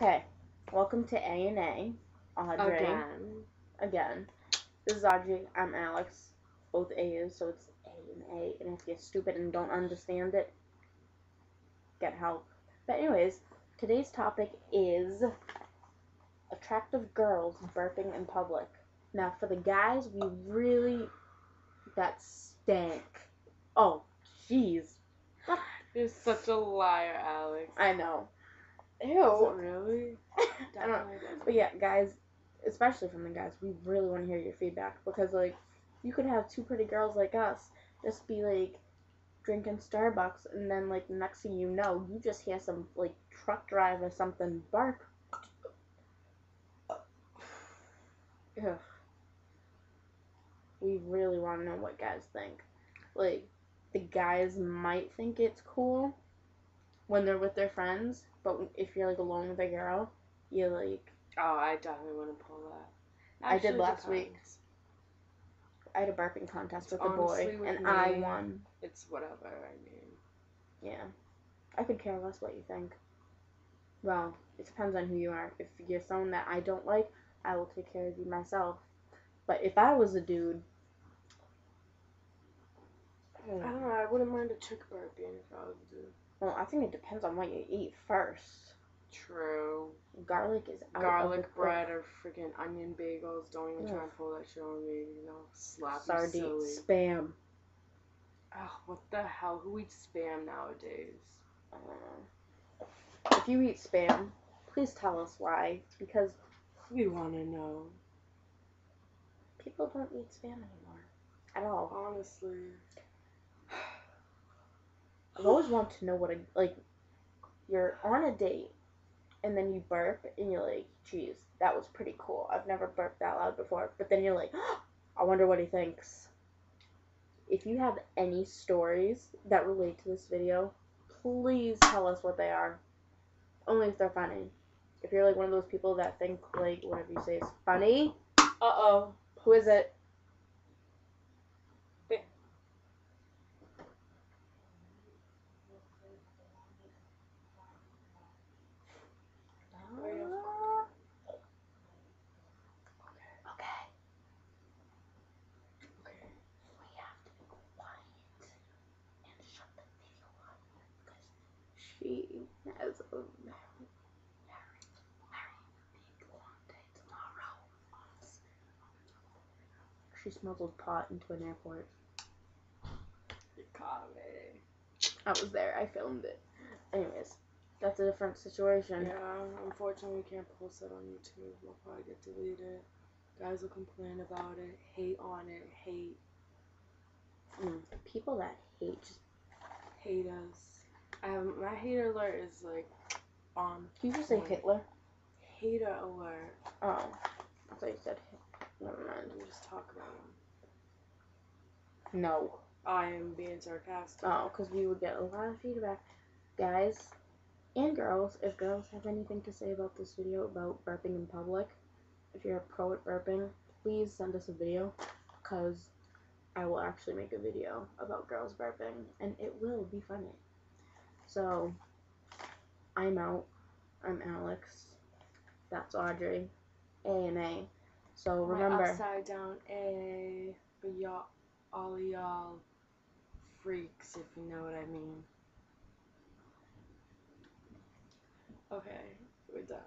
Okay, welcome to A&A, Audrey. Again. This is Audrey, I'm Alex. Both A's, so it's A&A. And if you're stupid and don't understand it, get help. But anyways, today's topic is attractive girls burping in public. Now, for the guys, that stank. Oh, jeez. You're such a liar, Alex. I know. Ew. Is it really? I don't know. But yeah, guys, especially from the guys, we really want to hear your feedback because, like, you could have two pretty girls like us just be, like, drinking Starbucks, and then, like, next thing you know, you just hear some, like, truck driver or something bark. Ugh. We really want to know what guys think. Like, the guys might think it's cool when they're with their friends, but if you're, like, alone with a girl, you're like... Oh, I definitely want to pull that. Actually, I did last week. I had a burping contest with a boy, and I won. It's whatever, I mean. Yeah. I could care less what you think. Well, it depends on who you are. If you're someone that I don't like, I will take care of you myself. But if I was a dude... I don't know, I wouldn't mind a chick burping if I was a dude. Well, I think it depends on what you eat first. True. Garlic is out Garlic of the bread or freaking onion bagels. Don't even try and pull that shit on me. You know, slap you silly. Spam. Oh, what the hell? Who eats spam nowadays? I don't know. If you eat spam, please tell us why. Because we want to know. People don't eat spam anymore. At all. Honestly. I've always wanted to know what you're on a date and then you burp and you're like, geez, that was pretty cool. I've never burped that loud before. But then you're like, oh, I wonder what he thinks. If you have any stories that relate to this video, please tell us what they are. Only if they're funny. If you're like one of those people that think like whatever you say is funny. Uh-oh. Who is it? She has a very big long day tomorrow. She smuggled pot into an airport. You caught me. I was there. I filmed it. Anyways, that's a different situation. Yeah, unfortunately we can't post it on YouTube. We'll probably get deleted. Guys will complain about it, hate on it, hate. People that hate just hate us. My hater alert is like on. Can you just say Hitler? Hater alert. Oh, I thought you said Hitler. Never mind. I'm just talking about him. No. I am being sarcastic. Oh, because we would get a lot of feedback. Guys and girls, if girls have anything to say about this video about burping in public, if you're a pro at burping, please send us a video, because I will actually make a video about girls burping, and it will be funny. So, I'm out. I'm Alex. That's Audrey. A&A. So remember. My upside down A. But y'all, all y'all freaks, if you know what I mean. Okay, we're done.